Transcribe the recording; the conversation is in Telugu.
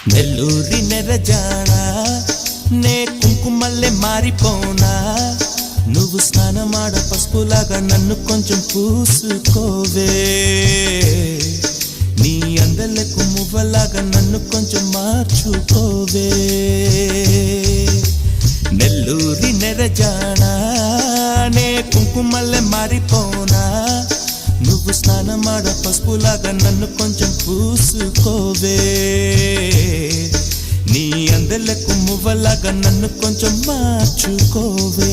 నెల్లూరి నెరజానా నే కుంకుమల్లే మారిపోనా నువ్వు స్నానమాడ పసుపులాగా నన్ను కొంచెం పూసుకోవే నీ అందలకు మువ్వలాగా నన్ను కొంచెం మార్చుకోవే నెల్లూరి నెరజానా నే కుంకుమల్లే మారిపోనా నువ్వు స్నానమాడ పసుపులాగా నన్ను కొంచెం పూసుకోవే నీ అందలకు మువ్వలాగా నన్ను కొంచెం మార్చుకోవే